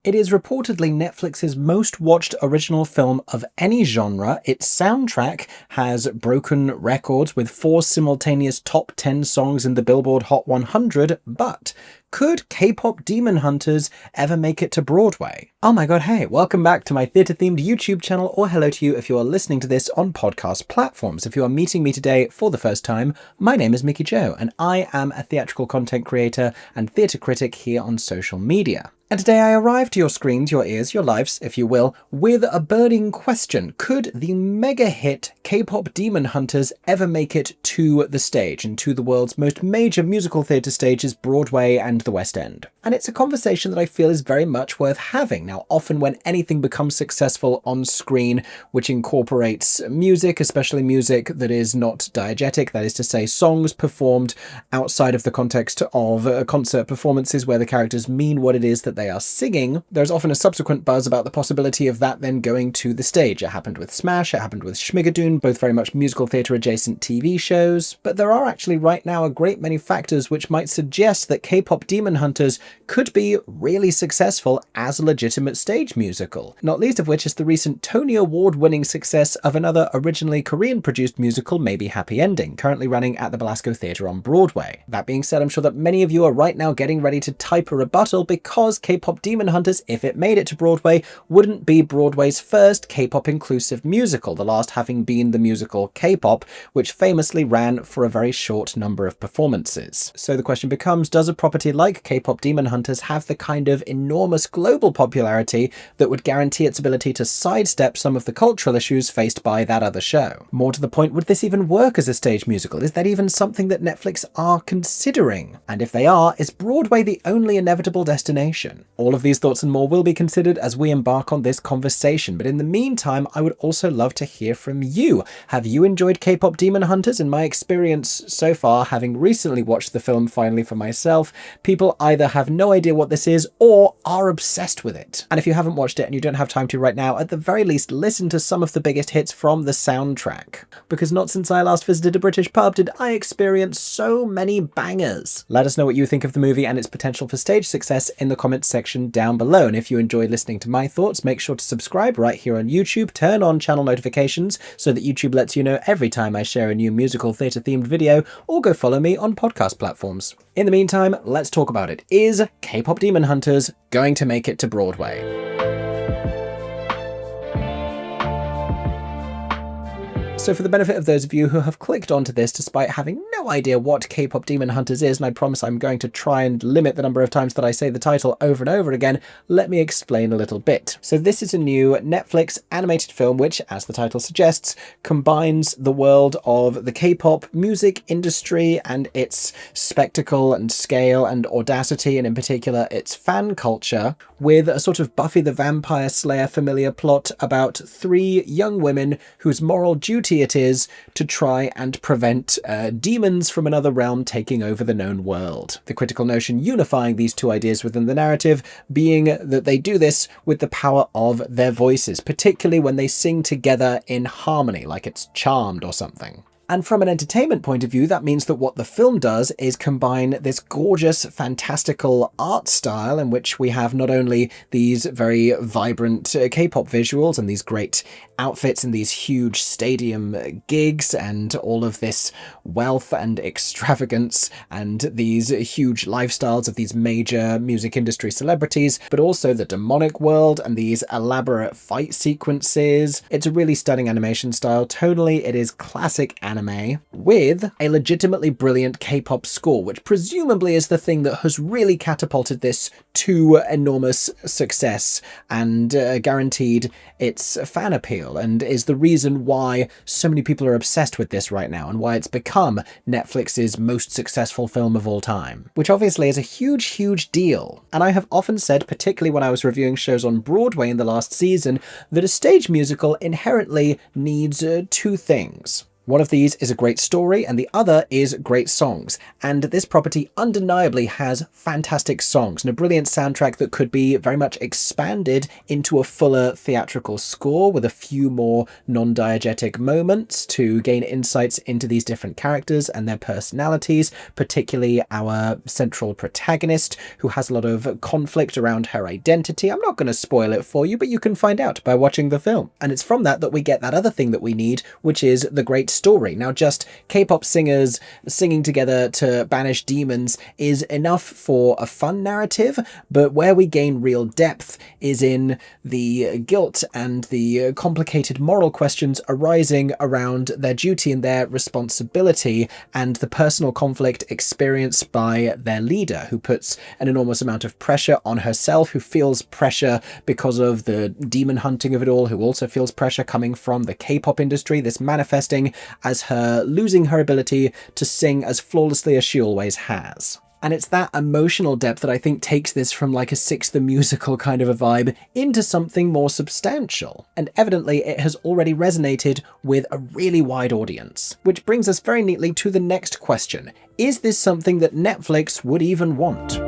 It is reportedly Netflix's most watched original film of any genre. Its soundtrack has broken records with 4 simultaneous top 10 songs in the Billboard Hot 100, but could K-Pop Demon Hunters ever make it to Broadway? Oh my god, hey, welcome back to my theatre-themed YouTube channel, or hello to you if you are listening to this on podcast platforms. If you are meeting me today for the first time, my name is Mickey Joe, and I am a theatrical content creator and theatre critic here on social media. And today I arrive to your screens, your ears, your lives, if you will, with a burning question. Could the mega hit K-Pop Demon Hunters ever make it to the stage and to the world's most major musical theatre stages, Broadway and the West End? And it's a conversation that I feel is very much worth having. Now, often when anything becomes successful on screen, which incorporates music, especially music that is not diegetic, that is to say songs performed outside of the context of concert performances where the characters mean what it is that they are singing, there's often a subsequent buzz about the possibility of that then going to the stage. It happened with Smash, it happened with OHMYGOD, both very much musical theatre adjacent TV shows, but there are actually right now a great many factors which might suggest that K-Pop Demon Hunters could be really successful as a legitimate stage musical, not least of which is the recent Tony Award-winning success of another originally Korean-produced musical, Maybe Happy Ending, currently running at the Belasco Theatre on Broadway. That being said, I'm sure that many of you are right now getting ready to type a rebuttal because K-Pop Demon Hunters, if it made it to Broadway, wouldn't be Broadway's first K-pop inclusive musical, the last having been the musical K-pop, which famously ran for a very short number of performances. So the question becomes, does a property like K-Pop Demon Hunters have the kind of enormous global popularity that would guarantee its ability to sidestep some of the cultural issues faced by that other show? More to the point, would this even work as a stage musical? Is that even something that Netflix are considering? And if they are, is Broadway the only inevitable destination? All of these thoughts and more will be considered as we embark on this conversation, but in the meantime, I would also love to hear from you. Have you enjoyed K-Pop Demon Hunters? In my experience so far, having recently watched the film finally for myself, people either have no idea what this is or are obsessed with it. And if you haven't watched it and you don't have time to right now, at the very least listen to some of the biggest hits from the soundtrack. Because not since I last visited a British pub did I experience so many bangers. Let us know what you think of the movie and its potential for stage success in the comments section down below. And if you enjoyed listening to my thoughts, make sure to subscribe right here on YouTube, turn on channel notifications so that YouTube lets you know every time I share a new musical theatre themed video, or go follow me on podcast platforms. In the meantime, let's talk about it. Is K-Pop Demon Hunters going to make it to Broadway? So for the benefit of those of you who have clicked onto this despite having no idea what K-Pop Demon Hunters is, and I promise I'm going to try and limit the number of times that I say the title over and over again, let me explain a little bit. So this is a new Netflix animated film which, as the title suggests, combines the world of the K-pop music industry and its spectacle and scale and audacity, and in particular its fan culture, with a sort of Buffy the Vampire Slayer familiar plot about 3 young women whose moral duty it is to try and prevent demons from another realm taking over the known world. The critical notion unifying these 2 ideas within the narrative being that they do this with the power of their voices, particularly when they sing together in harmony, like it's Charmed or something. And from an entertainment point of view, that means that what the film does is combine this gorgeous, fantastical art style in which we have not only these very vibrant K-pop visuals and these great outfits and these huge stadium gigs and all of this wealth and extravagance and these huge lifestyles of these major music industry celebrities, but also the demonic world and these elaborate fight sequences. It's a really stunning animation style. Tonally, it is classic anime with a legitimately brilliant K-pop score, which presumably is the thing that has really catapulted this to enormous success and guaranteed its fan appeal, and is the reason why so many people are obsessed with this right now and why it's become Netflix's most successful film of all time, which obviously is a huge, huge deal. And I have often said, particularly when I was reviewing shows on Broadway in the last season, that a stage musical inherently needs 2 things. One of these is a great story and the other is great songs. And this property undeniably has fantastic songs and a brilliant soundtrack that could be very much expanded into a fuller theatrical score with a few more non-diegetic moments to gain insights into these different characters and their personalities, particularly our central protagonist, who has a lot of conflict around her identity. I'm not going to spoil it for you, but you can find out by watching the film. And it's from that we get that other thing that we need, which is the great story. Now, just K-pop singers singing together to banish demons is enough for a fun narrative, but where we gain real depth is in the guilt and the complicated moral questions arising around their duty and their responsibility, and the personal conflict experienced by their leader, who puts an enormous amount of pressure on herself, who feels pressure because of the demon hunting of it all, who also feels pressure coming from the K-pop industry, this manifesting as her losing her ability to sing as flawlessly as she always has. And it's that emotional depth that I think takes this from like a Six the Musical kind of a vibe into something more substantial. And evidently it has already resonated with a really wide audience. Which brings us very neatly to the next question. Is this something that Netflix would even want?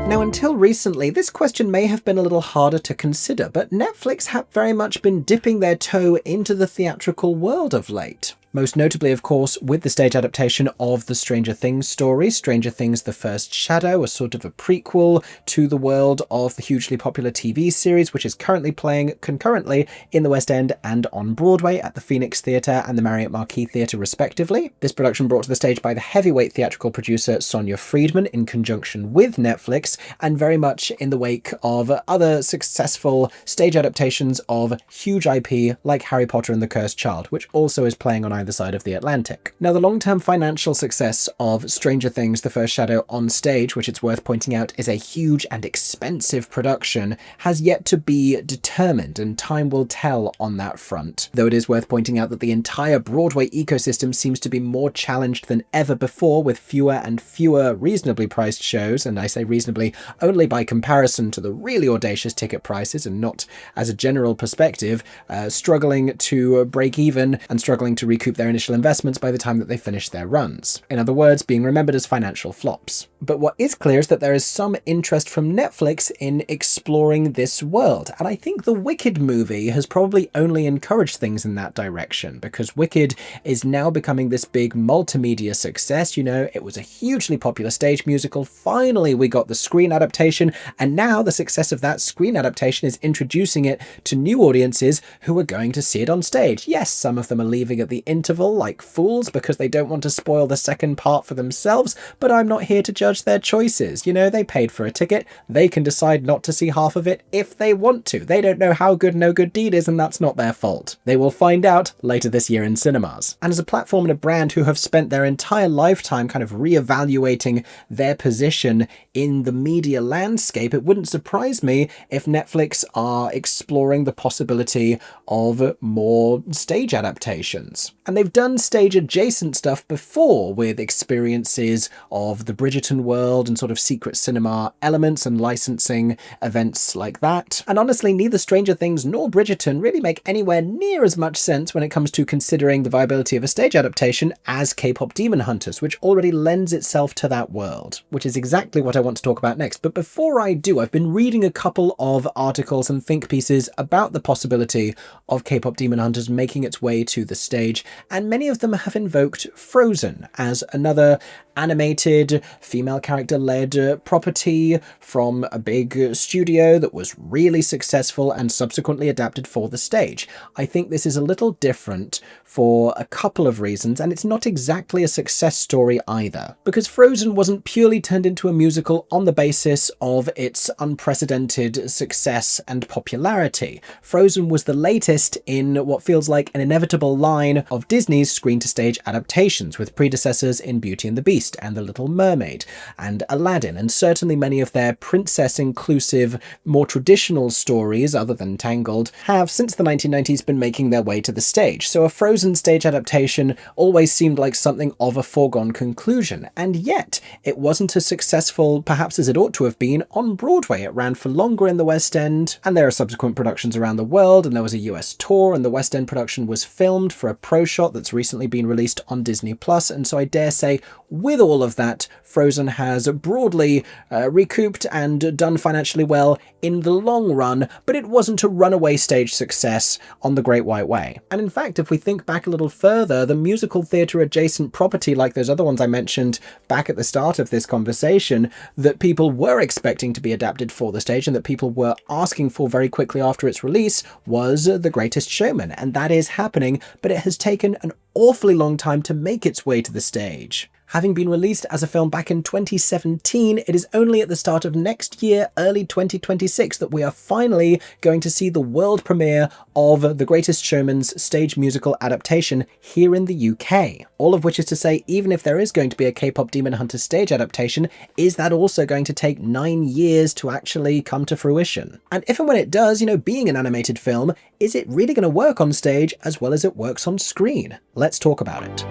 Now, until recently, this question may have been a little harder to consider, but Netflix have very much been dipping their toe into the theatrical world of late. Most notably, of course, with the stage adaptation of the Stranger Things story, Stranger Things: The First Shadow, a sort of a prequel to the world of the hugely popular TV series, which is currently playing concurrently in the West End and on Broadway at the Phoenix Theatre and the Marriott Marquis Theatre respectively. This production brought to the stage by the heavyweight theatrical producer Sonia Friedman in conjunction with Netflix, and very much in the wake of other successful stage adaptations of huge IP like Harry Potter and the Cursed Child, which also is playing on either side of the Atlantic. Now, the long-term financial success of Stranger Things: The First Shadow on stage, which it's worth pointing out is a huge and expensive production, has yet to be determined, and time will tell on that front. Though it is worth pointing out that the entire Broadway ecosystem seems to be more challenged than ever before, with fewer and fewer reasonably priced shows, and I say reasonably only by comparison to the really audacious ticket prices and not as a general perspective, struggling to break even and struggling to recoup their initial investments by the time that they finish their runs. In other words, being remembered as financial flops. But what is clear is that there is some interest from Netflix in exploring this world, and I think the Wicked movie has probably only encouraged things in that direction, because Wicked is now becoming this big multimedia success. You know, it was a hugely popular stage musical, finally we got the screen adaptation, and now the success of that screen adaptation is introducing it to new audiences who are going to see it on stage. Yes, some of them are leaving at the interval like fools because they don't want to spoil the second part for themselves, but I'm not here to judge their choices. You know, they paid for a ticket, they can decide not to see half of it if they want to. They don't know how good No Good Deed is, and that's not their fault. They will find out later this year in cinemas. And as a platform and a brand who have spent their entire lifetime kind of re-evaluating their position in the media landscape, it wouldn't surprise me if Netflix are exploring the possibility of more stage adaptations. And they've done stage adjacent stuff before with experiences of the Bridgerton world and sort of secret cinema elements and licensing events like that. And honestly, neither Stranger Things nor Bridgerton really make anywhere near as much sense when it comes to considering the viability of a stage adaptation as K-Pop Demon Hunters, which already lends itself to that world, which is exactly what I want to talk about next. But before I do, I've been reading a couple of articles and think pieces about the possibility of K-Pop Demon Hunters making its way to the stage, and many of them have invoked Frozen as another animated, female character-led property from a big studio that was really successful and subsequently adapted for the stage. I think this is a little different for a couple of reasons, and it's not exactly a success story either, because Frozen wasn't purely turned into a musical on the basis of its unprecedented success and popularity. Frozen was the latest in what feels like an inevitable line of Disney's screen-to-stage adaptations, with predecessors in Beauty and the Beast, Beast and The Little Mermaid and Aladdin, and certainly many of their princess-inclusive, more traditional stories, other than Tangled, have since the 1990s been making their way to the stage. So a Frozen stage adaptation always seemed like something of a foregone conclusion, and yet it wasn't as successful perhaps as it ought to have been on Broadway. It ran for longer in the West End, and there are subsequent productions around the world, and there was a US tour, and the West End production was filmed for a pro shot that's recently been released on Disney+, and so I dare say, with all of that, Frozen has broadly recouped and done financially well in the long run, but it wasn't a runaway stage success on The Great White Way. And in fact, if we think back a little further, the musical theatre adjacent property, like those other ones I mentioned back at the start of this conversation, that people were expecting to be adapted for the stage and that people were asking for very quickly after its release, was The Greatest Showman. And that is happening, but it has taken an awfully long time to make its way to the stage. Having been released as a film back in 2017, it is only at the start of next year, early 2026, that we are finally going to see the world premiere of The Greatest Showman's stage musical adaptation here in the UK. All of which is to say, even if there is going to be a K-Pop Demon Hunters stage adaptation, is that also going to take 9 years to actually come to fruition? And if and when it does, being an animated film, is it really going to work on stage as well as it works on screen? Let's talk about it.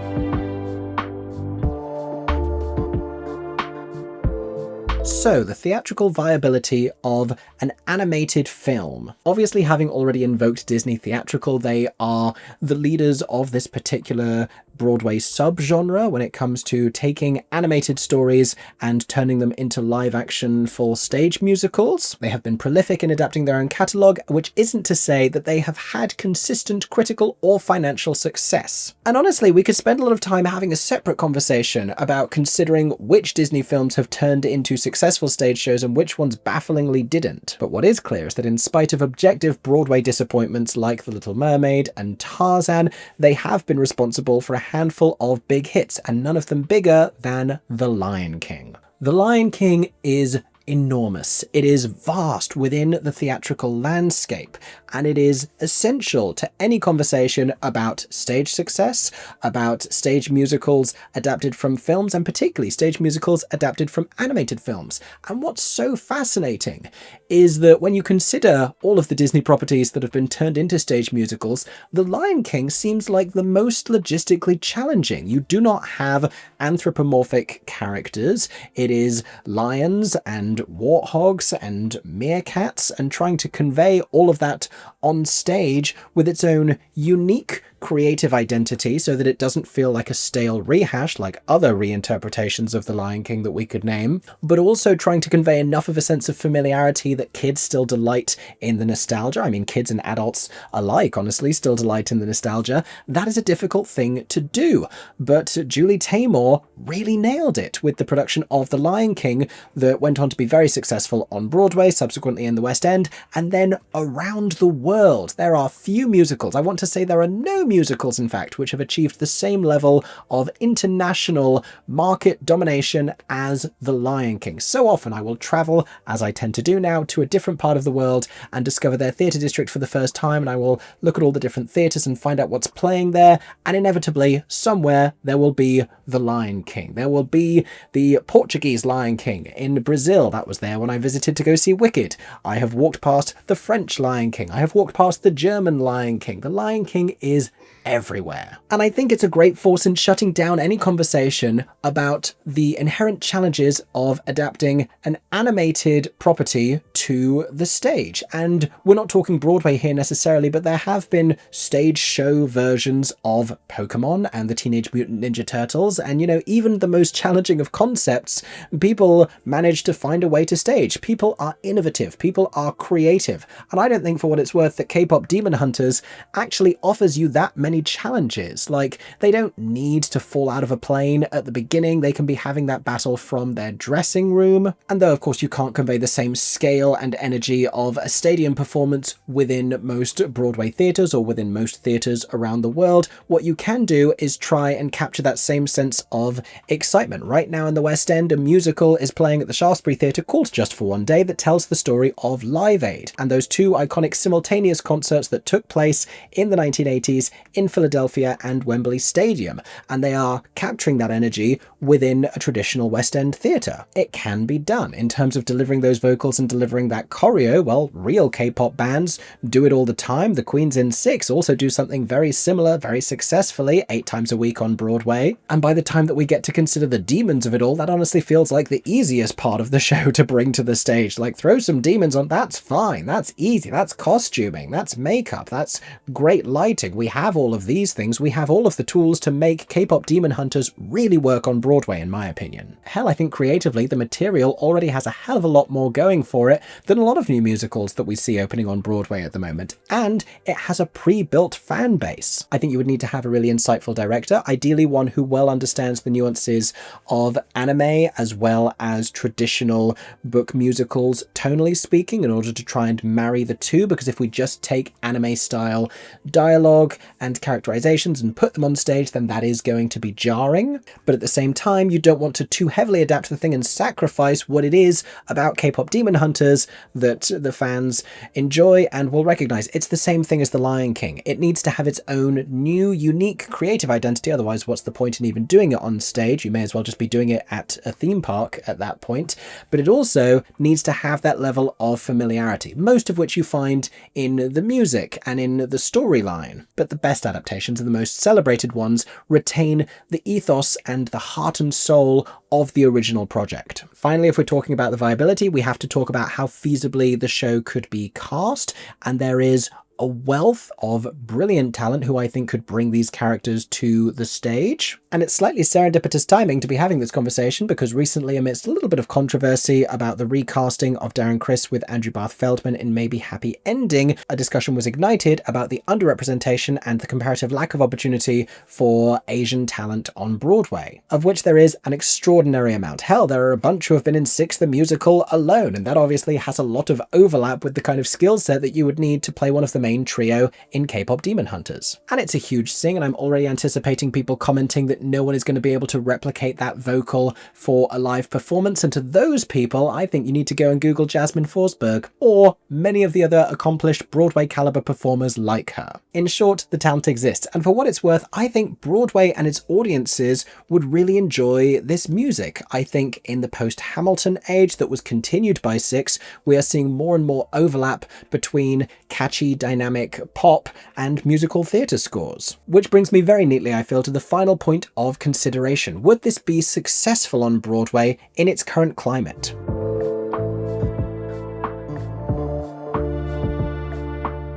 So, the theatrical viability of an animated film. Obviously, having already invoked Disney theatrical, they are the leaders of this particular Broadway subgenre when it comes to taking animated stories and turning them into live-action full stage musicals. They have been prolific in adapting their own catalogue, which isn't to say that they have had consistent critical or financial success. And honestly, we could spend a lot of time having a separate conversation about considering which Disney films have turned into successful stage shows and which ones bafflingly didn't. But what is clear is that in spite of objective Broadway disappointments like The Little Mermaid and Tarzan, they have been responsible for a handful of big hits, and none of them bigger than The Lion King. The Lion King is enormous. It is vast within the theatrical landscape, and it is essential to any conversation about stage success, about stage musicals adapted from films, and particularly stage musicals adapted from animated films. And what's so fascinating is that when you consider all of the Disney properties that have been turned into stage musicals, The Lion King seems like the most logistically challenging. You do not have anthropomorphic characters. It is lions and warthogs and meerkats, and trying to convey all of that on stage with its own unique creative identity so that it doesn't feel like a stale rehash like other reinterpretations of The Lion King that we could name, but also trying to convey enough of a sense of familiarity that kids still delight in the nostalgia. I mean, kids and adults alike, honestly, still delight in the nostalgia. That is a difficult thing to do, but Julie Taymor really nailed it with the production of The Lion King that went on to be very successful on Broadway, subsequently in the West End, and then around the world. There are few musicals, I want to say there are no musicals, in fact, which have achieved the same level of international market domination as The Lion King. So often I will travel, as I tend to do now, to a different part of the world and discover their theatre district for the first time, and I will look at all the different theatres and find out what's playing there, and inevitably, somewhere, there will be The Lion King. There will be the Portuguese Lion King. In Brazil, that was there when I visited to go see Wicked. I have walked past the French Lion King. I have walked past the German Lion King. The Lion King is everywhere. And I think it's a great force in shutting down any conversation about the inherent challenges of adapting an animated property to the stage. And we're not talking Broadway here necessarily, but there have been stage show versions of Pokemon and the Teenage Mutant Ninja Turtles, and even the most challenging of concepts, people manage to find a way to stage. People are innovative, people are creative, and I don't think, for what it's worth, that K-Pop Demon Hunters actually offers you that many challenges. Like, they don't need to fall out of a plane at the beginning. They can be having that battle from their dressing room. And though, of course, you can't convey the same scale and energy of a stadium performance within most Broadway theatres or within most theatres around the world, what you can do is try and capture that same sense of excitement. Right now in the West End, a musical is playing at the Shaftesbury Theatre called Just for One Day that tells the story of Live Aid. And those two iconic simultaneous concerts that took place in the 1980s in Philadelphia and Wembley Stadium, and they are capturing that energy within a traditional West End theatre. It can be done. In terms of delivering those vocals and delivering that choreo, well, real K-pop bands do it all the time. The Queens in Six also do something very similar, very successfully, 8 times a week on Broadway. And by the time that we get to consider the demons of it all, that honestly feels like the easiest part of the show to bring to the stage. Like, throw some demons on, that's fine, that's easy, that's costuming, that's makeup, that's great lighting. We have all of these things. We have all of the tools to make K-Pop Demon Hunters really work on Broadway, in my opinion. Hell, I think creatively, the material already has a hell of a lot more going for it than a lot of new musicals that we see opening on Broadway at the moment, and it has a pre-built fan base. I think you would need to have a really insightful director, ideally one who well understands the nuances of anime as well as traditional book musicals, tonally speaking, in order to try and marry the two, because if we just take anime style dialogue and characterizations and put them on stage, then that is going to be jarring. But at the same time, you don't want to too heavily adapt the thing and sacrifice what it is about K-Pop Demon Hunters that the fans enjoy and will recognize. It's the same thing as The Lion King. It needs to have its own new, unique, creative identity. Otherwise, what's the point in even doing it on stage? You may as well just be doing it at a theme park at that point. But it also needs to have that level of familiarity, most of which you find in the music and in the storyline. But the best adaptations and the most celebrated ones retain the ethos and the heart and soul of the original project. Finally, if we're talking about the viability, we have to talk about how feasibly the show could be cast, and there is a wealth of brilliant talent who I think could bring these characters to the stage. And it's slightly serendipitous timing to be having this conversation, because recently, amidst a little bit of controversy about the recasting of Darren Criss with Andrew Barth Feldman in Maybe Happy Ending, a discussion was ignited about the underrepresentation and the comparative lack of opportunity for Asian talent on Broadway, of which there is an extraordinary amount. Hell, there are a bunch who have been in Six the Musical alone, and that obviously has a lot of overlap with the kind of skill set that you would need to play one of the main trio in K-Pop Demon Hunters. And it's a huge sing, and I'm already anticipating people commenting that no one is going to be able to replicate that vocal for a live performance, and to those people, I think you need to go and Google Jasmine Forsberg, or many of the other accomplished Broadway caliber performers like her. In short, the talent exists, and for what it's worth, I think Broadway and its audiences would really enjoy this music. I think in the post-Hamilton age that was continued by Six, we are seeing more and more overlap between catchy, dynamic pop and musical theatre scores. Which brings me very neatly, I feel, to the final point of consideration. Would this be successful on Broadway in its current climate?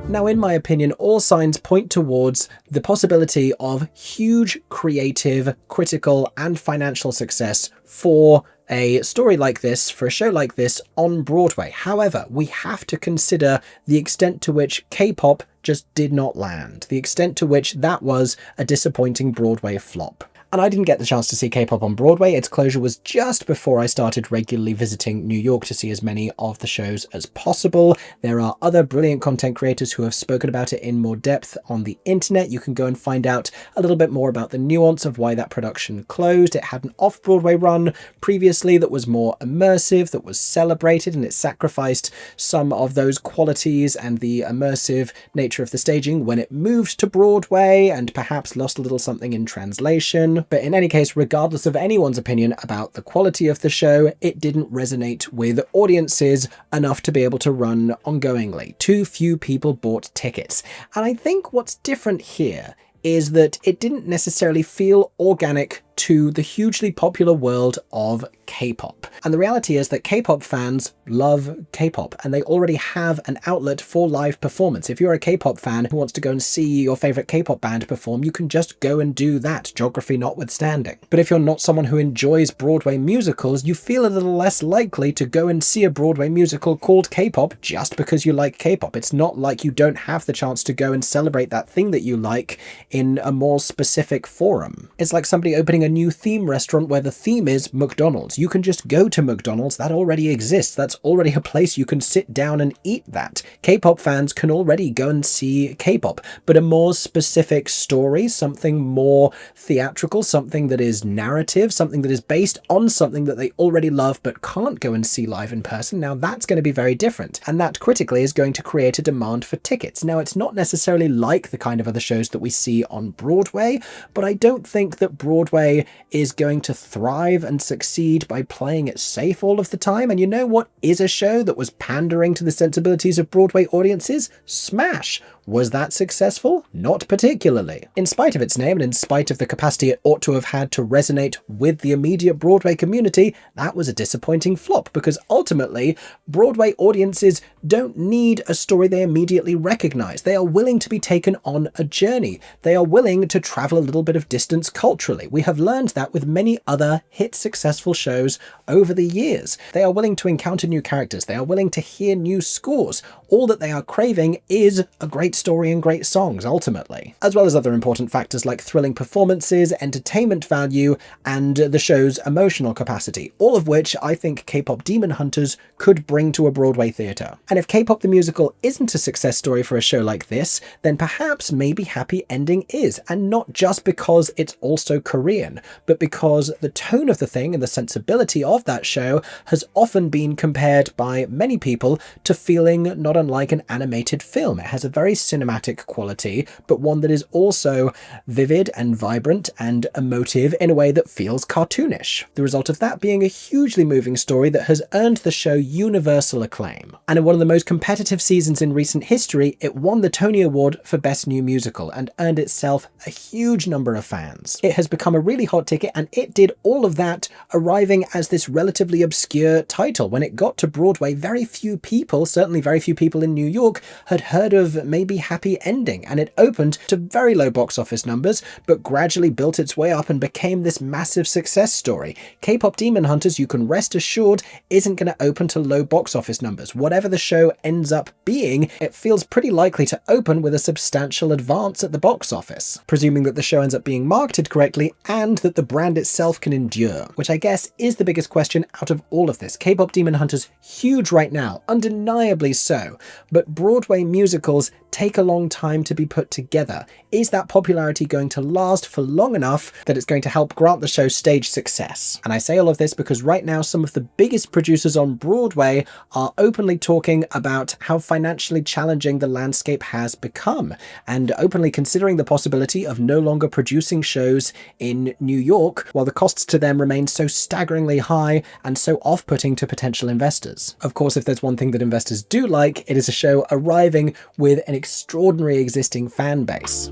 Now, in my opinion, all signs point towards the possibility of huge creative, critical, and financial success for a story like this, for a show like this on Broadway. However, we have to consider the extent to which K-pop just did not land, the extent to which that was a disappointing Broadway flop. And I didn't get the chance to see K-pop on Broadway. Its closure was just before I started regularly visiting New York to see as many of the shows as possible. There are other brilliant content creators who have spoken about it in more depth on the internet. You can go and find out a little bit more about the nuance of why that production closed. It had an off-Broadway run previously that was more immersive, that was celebrated, and it sacrificed some of those qualities and the immersive nature of the staging when it moved to Broadway, and perhaps lost a little something in translation. But in any case, regardless of anyone's opinion about the quality of the show, it didn't resonate with audiences enough to be able to run ongoingly. Too few people bought tickets. And I think what's different here is that it didn't necessarily feel organic to the hugely popular world of K-pop. And the reality is that K-pop fans love K-pop, and they already have an outlet for live performance. If you're a K-pop fan who wants to go and see your favorite K-pop band perform, you can just go and do that, geography notwithstanding. But if you're not someone who enjoys Broadway musicals, you feel a little less likely to go and see a Broadway musical called K-pop just because you like K-pop. It's not like you don't have the chance to go and celebrate that thing that you like in a more specific forum. It's like somebody opening opening a new theme restaurant where the theme is McDonald's. You can just go to McDonald's. That already exists. That's already a place you can sit down and eat that. K-pop fans can already go and see K-pop, but a more specific story, something more theatrical, something that is narrative, something that is based on something that they already love but can't go and see live in person. Now that's going to be very different, and that critically is going to create a demand for tickets. Now it's not necessarily like the kind of other shows that we see on Broadway, but I don't think that Broadway is going to thrive and succeed by playing it safe all of the time. And you know what is a show that was pandering to the sensibilities of Broadway audiences? Smash! Was that successful? Not particularly. In spite of its name and in spite of the capacity it ought to have had to resonate with the immediate Broadway community, that was a disappointing flop, because ultimately Broadway audiences don't need a story they immediately recognize. They are willing to be taken on a journey. They are willing to travel a little bit of distance culturally. We have learned that with many other hit successful shows over the years. They are willing to encounter new characters. They are willing to hear new scores. All that they are craving is a great story and great songs, ultimately, as well as other important factors like thrilling performances, entertainment value, and the show's emotional capacity, all of which I think K-Pop Demon Hunters could bring to a Broadway theatre. And if K-Pop the Musical isn't a success story for a show like this, then perhaps maybe Happy Ending is, and not just because it's also Korean, but because the tone of the thing and the sensibility of that show has often been compared by many people to feeling not unlike an animated film. It has a very cinematic quality, but one that is also vivid and vibrant and emotive in a way that feels cartoonish. The result of that being a hugely moving story that has earned the show universal acclaim. And in one of the most competitive seasons in recent history, it won the Tony Award for Best New Musical and earned itself a huge number of fans. It has become a really hot ticket, and it did all of that arriving as this relatively obscure title. When it got to Broadway, very few people, certainly very few people in New York, had heard of maybe Happy Ending, and it opened to very low box office numbers, but gradually built its way up and became this massive success story. K-Pop Demon Hunters, you can rest assured, isn't going to open to low box office numbers. Whatever the show ends up being, it feels pretty likely to open with a substantial advance at the box office, presuming that the show ends up being marketed correctly and that the brand itself can endure, which I guess is the biggest question out of all of this. K-Pop Demon Hunters, huge right now, undeniably so, but Broadway musicals take a long time to be put together. Is that popularity going to last for long enough that it's going to help grant the show stage success? And I say all of this because right now some of the biggest producers on Broadway are openly talking about how financially challenging the landscape has become, and openly considering the possibility of no longer producing shows in New York while the costs to them remain so staggeringly high and so off-putting to potential investors. Of course, if there's one thing that investors do like, it is a show arriving with an extraordinary existing fan base.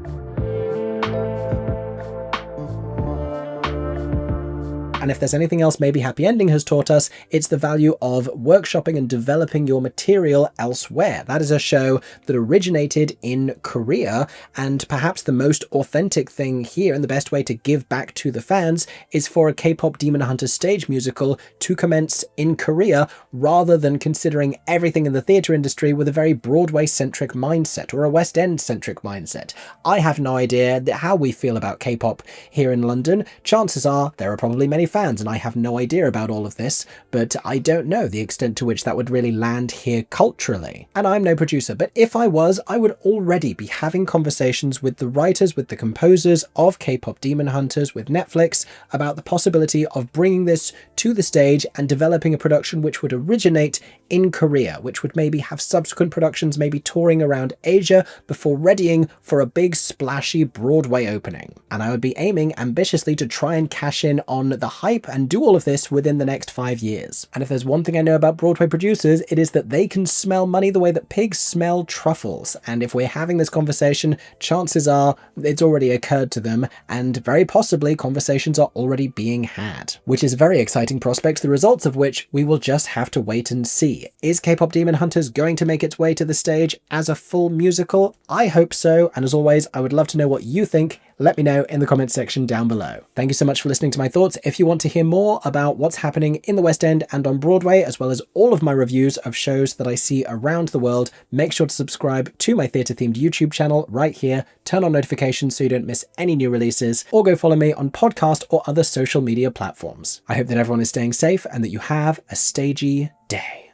And if there's anything else maybe Happy Ending has taught us, it's the value of workshopping and developing your material elsewhere. That is a show that originated in Korea, and perhaps the most authentic thing here and the best way to give back to the fans is for a K-Pop Demon Hunters stage musical to commence in Korea, rather than considering everything in the theatre industry with a very Broadway-centric mindset or a West End-centric mindset. I have no idea how we feel about K-pop here in London. Chances are there are probably many fans, and I have no idea about all of this, but I don't know the extent to which that would really land here culturally. And I'm no producer, but if I was, I would already be having conversations with the writers, with the composers of K-Pop Demon Hunters, with Netflix, about the possibility of bringing this to the stage and developing a production which would originate in Korea, which would maybe have subsequent productions, maybe touring around Asia before readying for a big splashy Broadway opening. And I would be aiming ambitiously to try and cash in on the hype and do all of this within the next 5 years. And if there's one thing I know about Broadway producers, it is that they can smell money the way that pigs smell truffles. And if we're having this conversation, chances are it's already occurred to them, and very possibly conversations are already being had, which is a very exciting prospect, the results of which we will just have to wait and see. Is K-Pop Demon Hunters going to make its way to the stage as a full musical? I hope so, and as always, I would love to know what you think Let me know in the comments section down below. Thank you so much for listening to my thoughts. If you want to hear more about what's happening in the West End and on Broadway, as well as all of my reviews of shows that I see around the world, make sure to subscribe to my theatre-themed YouTube channel right here, turn on notifications so you don't miss any new releases, or go follow me on podcast or other social media platforms. I hope that everyone is staying safe and that you have a stagey day.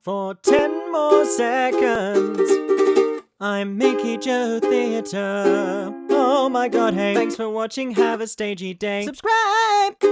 For 10 more seconds, I'm Mickey Joe Theatre. Oh my god, hey, thanks for watching, have a stagey day. Subscribe!